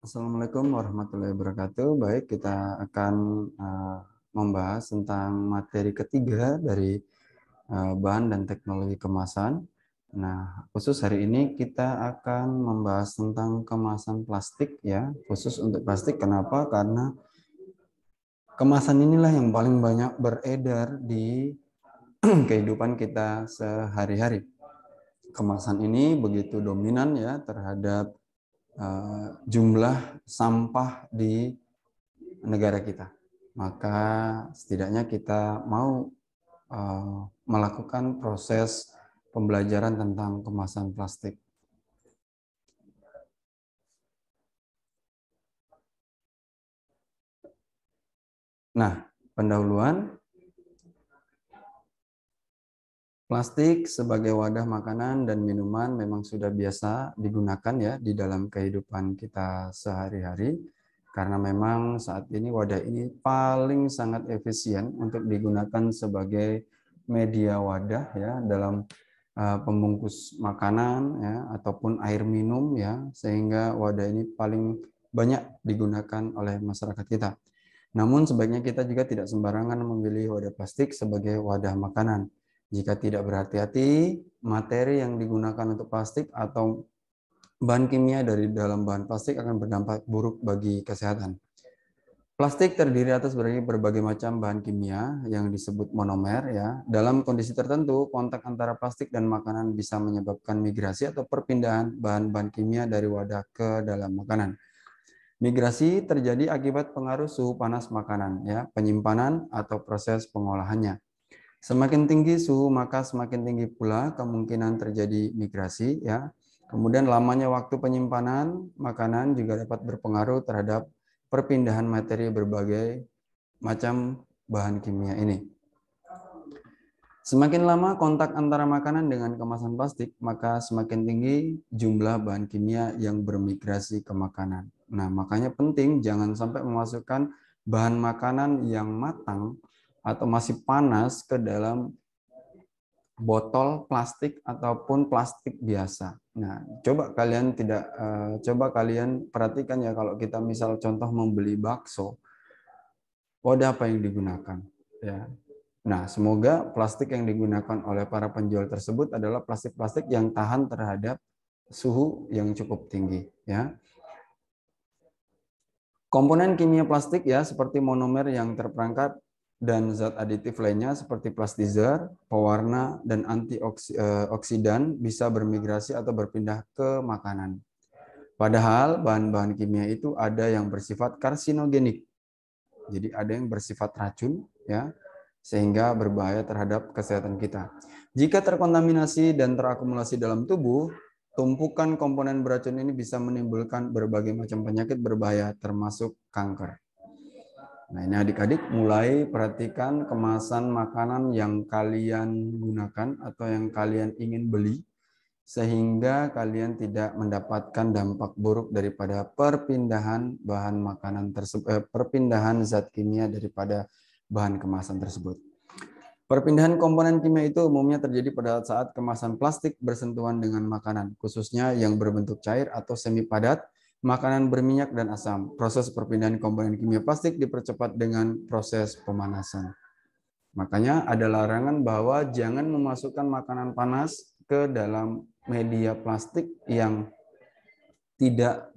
Assalamualaikum warahmatullahi wabarakatuh. Baik, kita akan membahas tentang materi ketiga dari bahan dan teknologi kemasan. Nah, khusus hari ini kita akan membahas tentang kemasan plastik ya, khusus untuk plastik. Kenapa? Karena kemasan inilah yang paling banyak beredar di kehidupan kita sehari-hari. Kemasan ini begitu dominan ya terhadap jumlah sampah di negara kita. Maka setidaknya kita mau melakukan proses pembelajaran tentang kemasan plastik. Nah, pendahuluan. Plastik sebagai wadah makanan dan minuman memang sudah biasa digunakan ya di dalam kehidupan kita sehari-hari. Karena memang saat ini wadah ini paling sangat efisien untuk digunakan sebagai media wadah ya dalam pembungkus makanan ya ataupun air minum ya, sehingga wadah ini paling banyak digunakan oleh masyarakat kita. Namun sebaiknya kita juga tidak sembarangan memilih wadah plastik sebagai wadah makanan. Jika tidak berhati-hati, materi yang digunakan untuk plastik atau bahan kimia dari dalam bahan plastik akan berdampak buruk bagi kesehatan. Plastik terdiri atas berbagai macam bahan kimia yang disebut monomer ya. Dalam kondisi tertentu, kontak antara plastik dan makanan bisa menyebabkan migrasi atau perpindahan bahan-bahan kimia dari wadah ke dalam makanan. Migrasi terjadi akibat pengaruh suhu panas makanan ya, penyimpanan atau proses pengolahannya. Semakin tinggi suhu maka semakin tinggi pula kemungkinan terjadi migrasi ya. Kemudian lamanya waktu penyimpanan makanan juga dapat berpengaruh terhadap perpindahan materi berbagai macam bahan kimia ini. Semakin lama kontak antara makanan dengan kemasan plastik, maka semakin tinggi jumlah bahan kimia yang bermigrasi ke makanan. Nah, makanya penting jangan sampai memasukkan bahan makanan yang matang atau masih panas ke dalam botol plastik ataupun plastik biasa. Nah, coba kalian perhatikan ya, kalau kita misal contoh membeli bakso, wadah apa yang digunakan ya. Nah, semoga plastik yang digunakan oleh para penjual tersebut adalah plastik-plastik yang tahan terhadap suhu yang cukup tinggi ya. Komponen kimia plastik ya seperti monomer yang terperangkap dan zat aditif lainnya seperti plastizer, pewarna, dan antioksidan bisa bermigrasi atau berpindah ke makanan. Padahal bahan-bahan kimia itu ada yang bersifat karsinogenik. Jadi ada yang bersifat racun ya, sehingga berbahaya terhadap kesehatan kita. Jika terkontaminasi dan terakumulasi dalam tubuh, tumpukan komponen beracun ini bisa menimbulkan berbagai macam penyakit berbahaya termasuk kanker. Nah, ini adik-adik mulai perhatikan kemasan makanan yang kalian gunakan atau yang kalian ingin beli, sehingga kalian tidak mendapatkan dampak buruk daripada perpindahan bahan makanan tersebut, perpindahan zat kimia daripada bahan kemasan tersebut. Perpindahan komponen kimia itu umumnya terjadi pada saat kemasan plastik bersentuhan dengan makanan, khususnya yang berbentuk cair atau semi padat, makanan berminyak dan asam. Proses perpindahan komponen kimia plastik dipercepat dengan proses pemanasan. Makanya ada larangan bahwa jangan memasukkan makanan panas ke dalam media plastik yang tidak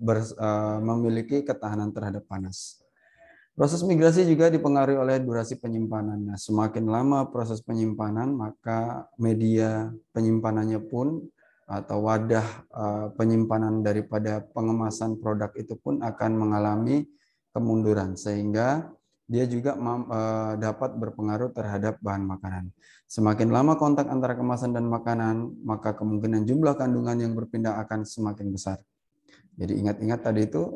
memiliki ketahanan terhadap panas. Proses migrasi juga dipengaruhi oleh durasi penyimpanan. Nah, semakin lama proses penyimpanan, maka media penyimpanannya pun atau wadah penyimpanan daripada pengemasan produk itu pun akan mengalami kemunduran, sehingga dia juga dapat berpengaruh terhadap bahan makanan. Semakin lama kontak antara kemasan dan makanan, maka kemungkinan jumlah kandungan yang berpindah akan semakin besar. Jadi ingat-ingat tadi itu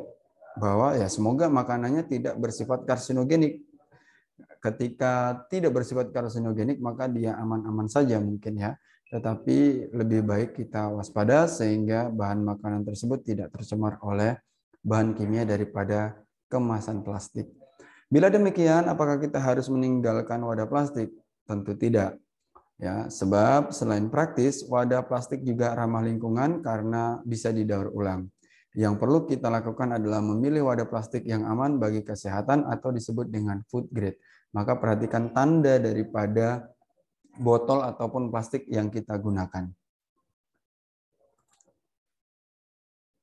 bahwa ya semoga makanannya tidak bersifat karsinogenik. Ketika tidak bersifat karsinogenik maka dia aman-aman saja mungkin ya. Tetapi lebih baik kita waspada sehingga bahan makanan tersebut tidak tercemar oleh bahan kimia daripada kemasan plastik. Bila demikian, apakah kita harus meninggalkan wadah plastik? Tentu tidak. Ya, sebab selain praktis, wadah plastik juga ramah lingkungan karena bisa didaur ulang. Yang perlu kita lakukan adalah memilih wadah plastik yang aman bagi kesehatan atau disebut dengan food grade. Maka perhatikan tanda daripada botol ataupun plastik yang kita gunakan.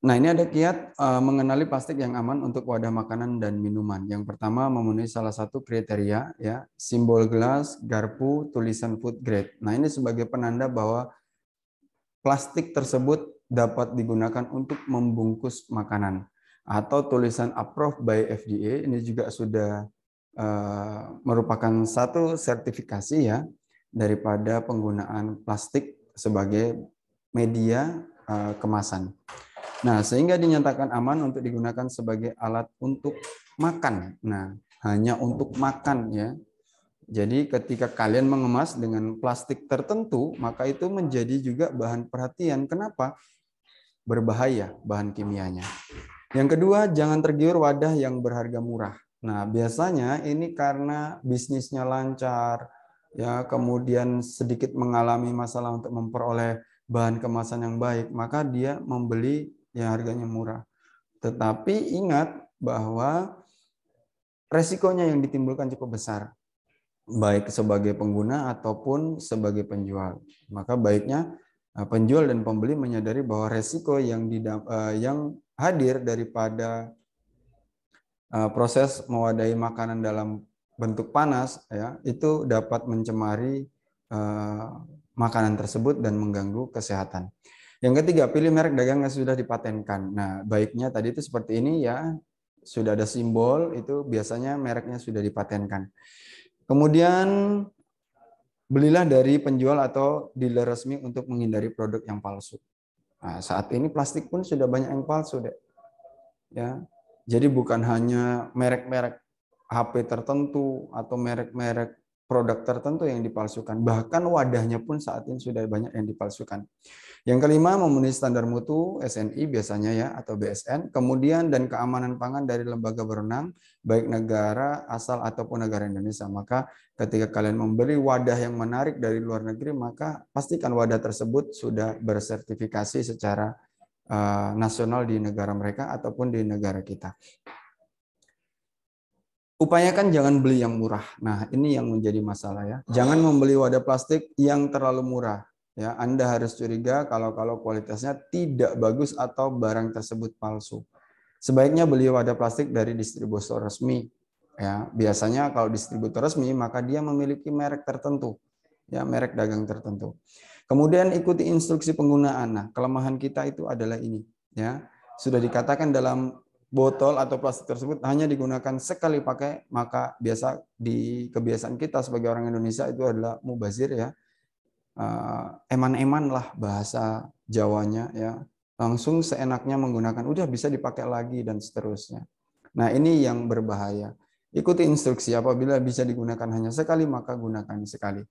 Nah, ini ada kiat mengenali plastik yang aman untuk wadah makanan dan minuman. Yang pertama, memenuhi salah satu kriteria, ya, simbol gelas, garpu, tulisan food grade. Nah, ini sebagai penanda bahwa plastik tersebut dapat digunakan untuk membungkus makanan. Atau tulisan approved by FDA, ini juga sudah merupakan satu sertifikasi, ya, daripada penggunaan plastik sebagai media kemasan. Nah, sehingga dinyatakan aman untuk digunakan sebagai alat untuk makan. Nah, hanya untuk makan, ya. Jadi ketika kalian mengemas dengan plastik tertentu, maka itu menjadi juga bahan perhatian. Kenapa? Berbahaya bahan kimianya. Yang kedua, jangan tergiur wadah yang berharga murah. Nah, biasanya ini karena bisnisnya lancar, ya, kemudian sedikit mengalami masalah untuk memperoleh bahan kemasan yang baik, maka dia membeli yang harganya murah. Tetapi ingat bahwa resikonya yang ditimbulkan cukup besar, baik sebagai pengguna ataupun sebagai penjual. Maka baiknya penjual dan pembeli menyadari bahwa resiko yang hadir daripada proses mewadahi makanan dalam bentuk panas, ya, itu dapat mencemari makanan tersebut dan mengganggu kesehatan. Yang ketiga, pilih merek dagang yang sudah dipatenkan. Nah, baiknya tadi itu seperti ini, ya, sudah ada simbol, itu biasanya mereknya sudah dipatenkan. Kemudian belilah dari penjual atau dealer resmi untuk menghindari produk yang palsu. Nah, saat ini plastik pun sudah banyak yang palsu, deh. Ya, jadi bukan hanya merek-merek HP tertentu atau merek-merek produk tertentu yang dipalsukan, bahkan wadahnya pun saat ini sudah banyak yang dipalsukan. Yang kelima, memenuhi standar mutu SNI biasanya, ya, atau BSN, kemudian dan keamanan pangan dari lembaga berwenang, baik negara asal ataupun negara Indonesia. Maka ketika kalian membeli wadah yang menarik dari luar negeri, maka pastikan wadah tersebut sudah bersertifikasi secara nasional di negara mereka ataupun di negara kita. Upayakan jangan beli yang murah. Nah, ini yang menjadi masalah, ya. Jangan membeli wadah plastik yang terlalu murah. Ya, Anda harus curiga kalau kualitasnya tidak bagus atau barang tersebut palsu. Sebaiknya beli wadah plastik dari distributor resmi. Ya, biasanya kalau distributor resmi maka dia memiliki merek tertentu, ya, merek dagang tertentu. Kemudian ikuti instruksi penggunaan. Nah, kelemahan kita itu adalah ini, ya. Sudah dikatakan dalam botol atau plastik tersebut hanya digunakan sekali pakai, maka kebiasaan kita sebagai orang Indonesia itu adalah mubazir, ya. Eman-eman lah bahasa Jawanya, ya. Langsung seenaknya menggunakan, udah bisa dipakai lagi dan seterusnya. Nah, ini yang berbahaya. Ikuti instruksi, apabila bisa digunakan hanya sekali, maka gunakan sekali.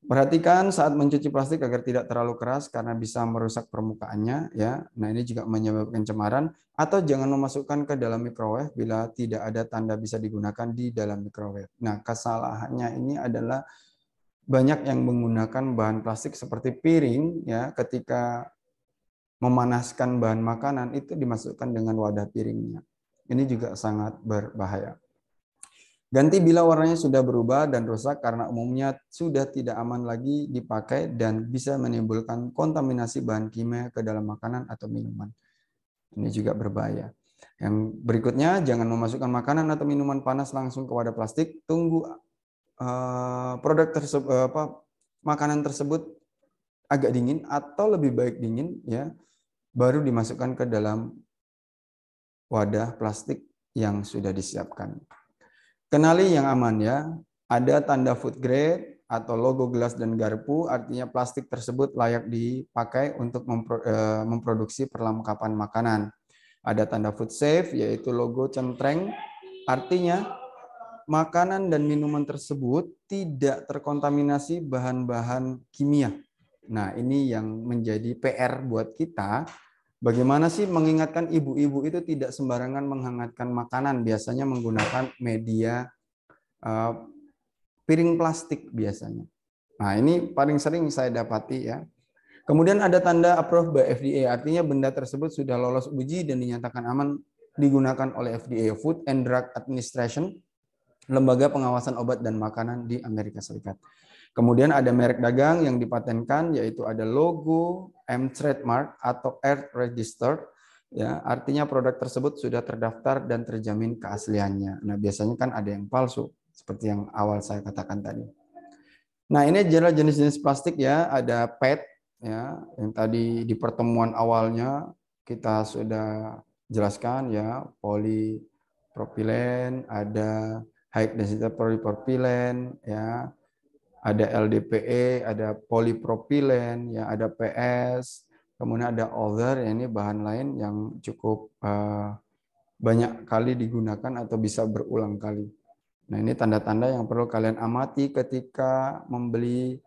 Perhatikan saat mencuci plastik agar tidak terlalu keras karena bisa merusak permukaannya, ya. Nah, ini juga menyebabkan cemaran, atau jangan memasukkan ke dalam microwave bila tidak ada tanda bisa digunakan di dalam microwave. Nah, kesalahannya ini adalah banyak yang menggunakan bahan plastik seperti piring, ya, ketika memanaskan bahan makanan itu dimasukkan dengan wadah piringnya. Ini juga sangat berbahaya. Ganti bila warnanya sudah berubah dan rusak karena umumnya sudah tidak aman lagi dipakai dan bisa menimbulkan kontaminasi bahan kimia ke dalam makanan atau minuman. Ini juga berbahaya. Yang berikutnya, jangan memasukkan makanan atau minuman panas langsung ke wadah plastik. Tunggu makanan tersebut agak dingin atau lebih baik dingin, ya, baru dimasukkan ke dalam wadah plastik yang sudah disiapkan. Kenali yang aman, ya. Ada tanda food grade atau logo gelas dan garpu, artinya plastik tersebut layak dipakai untuk memproduksi perlengkapan makanan. Ada tanda food safe, yaitu logo centreng, artinya makanan dan minuman tersebut tidak terkontaminasi bahan-bahan kimia. Nah, ini yang menjadi PR buat kita. Bagaimana sih mengingatkan ibu-ibu itu tidak sembarangan menghangatkan makanan, biasanya menggunakan media piring plastik biasanya. Nah, ini paling sering saya dapati, ya. Kemudian ada tanda approved by FDA, artinya benda tersebut sudah lolos uji dan dinyatakan aman digunakan oleh FDA, Food and Drug Administration, lembaga pengawasan obat dan makanan di Amerika Serikat. Kemudian ada merek dagang yang dipatenkan, yaitu ada logo, M trademark atau R registered. Ya, artinya produk tersebut sudah terdaftar dan terjamin keasliannya. Nah, biasanya kan ada yang palsu, seperti yang awal saya katakan tadi. Nah, ini adalah jenis-jenis plastik ya, ada PET ya, yang tadi di pertemuan awalnya kita sudah jelaskan ya, polipropilen, ada high density polypropylen ya, ada LDPE, ada polipropilen ya, ada PS, kemudian ada other, ya, ini bahan lain yang cukup banyak kali digunakan atau bisa berulang kali. Nah, ini tanda-tanda yang perlu kalian amati ketika membeli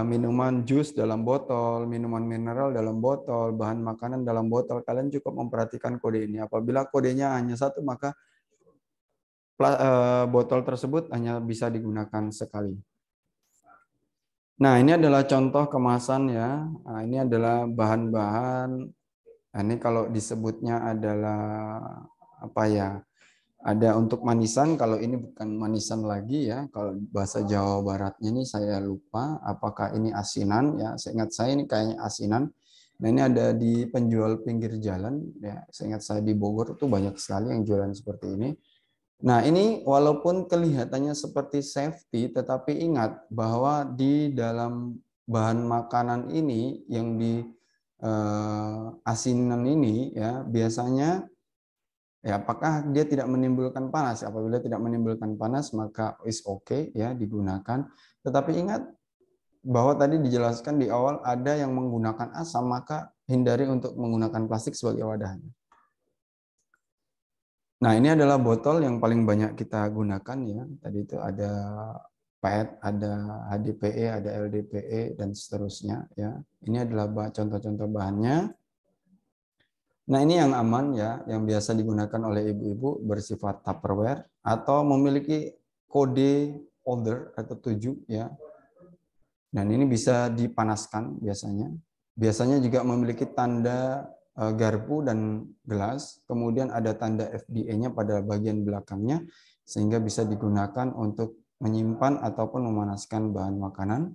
minuman jus dalam botol, minuman mineral dalam botol, bahan makanan dalam botol. Kalian cukup memperhatikan kode ini. Apabila kodenya hanya satu, maka botol tersebut hanya bisa digunakan sekali. Nah, ini adalah contoh kemasan ya. Nah, ini adalah bahan-bahan. Nah, ini kalau disebutnya adalah apa ya? Ada untuk manisan, kalau ini bukan manisan lagi ya, kalau bahasa Jawa Baratnya ini saya lupa, apakah ini asinan ya, seingat saya ini kayaknya asinan. Nah, ini ada di penjual pinggir jalan ya, seingat saya di Bogor itu banyak sekali yang jualan seperti ini. Nah, ini walaupun kelihatannya seperti safety, tetapi ingat bahwa di dalam bahan makanan ini yang di asinan ini ya, biasanya ya, apakah dia tidak menimbulkan panas? Apabila tidak menimbulkan panas, maka is okay ya digunakan. Tetapi ingat bahwa tadi dijelaskan di awal ada yang menggunakan asam, maka hindari untuk menggunakan plastik sebagai wadahnya. Nah, ini adalah botol yang paling banyak kita gunakan ya. Tadi itu ada PET, ada HDPE, ada LDPE dan seterusnya ya. Ini adalah contoh-contoh bahannya. Nah, ini yang aman ya, yang biasa digunakan oleh ibu-ibu bersifat Tupperware atau memiliki kode order atau 7 ya. Dan ini bisa dipanaskan biasanya. Biasanya juga memiliki tanda garpu dan gelas, kemudian ada tanda FDA-nya pada bagian belakangnya sehingga bisa digunakan untuk menyimpan ataupun memanaskan bahan makanan.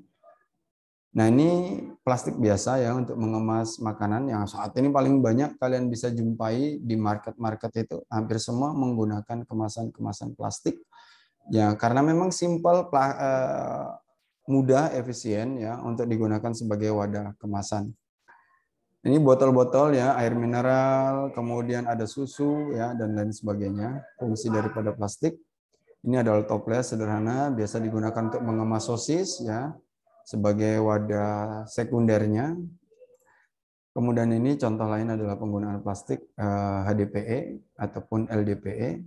Nah, ini plastik biasa ya untuk mengemas makanan yang saat ini paling banyak kalian bisa jumpai di market-market itu hampir semua menggunakan kemasan-kemasan plastik. Ya, karena memang simpel, mudah, efisien ya untuk digunakan sebagai wadah kemasan. Ini botol-botol ya, air mineral, kemudian ada susu ya dan lain sebagainya. Fungsi daripada plastik. Ini adalah toples sederhana, biasa digunakan untuk mengemas sosis ya, sebagai wadah sekundernya. Kemudian ini contoh lain adalah penggunaan plastik HDPE ataupun LDPE.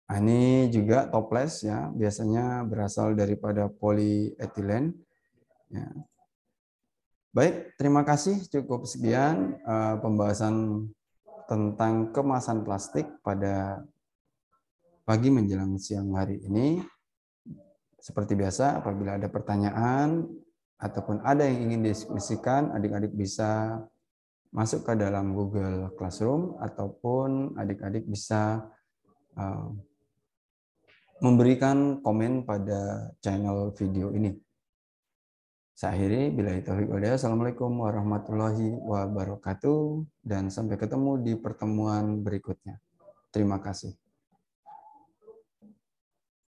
Nah, ini juga toples ya, biasanya berasal daripada polietilen. Ya. Baik, terima kasih. Cukup sekian pembahasan tentang kemasan plastik pada pagi menjelang siang hari ini. Seperti biasa, apabila ada pertanyaan ataupun ada yang ingin didiskusikan, adik-adik bisa masuk ke dalam Google Classroom ataupun adik-adik bisa memberikan komen pada channel video ini. Saya akhiri, billahi taufiq wal hidayah. Assalamualaikum warahmatullahi wabarakatuh dan sampai ketemu di pertemuan berikutnya. Terima kasih.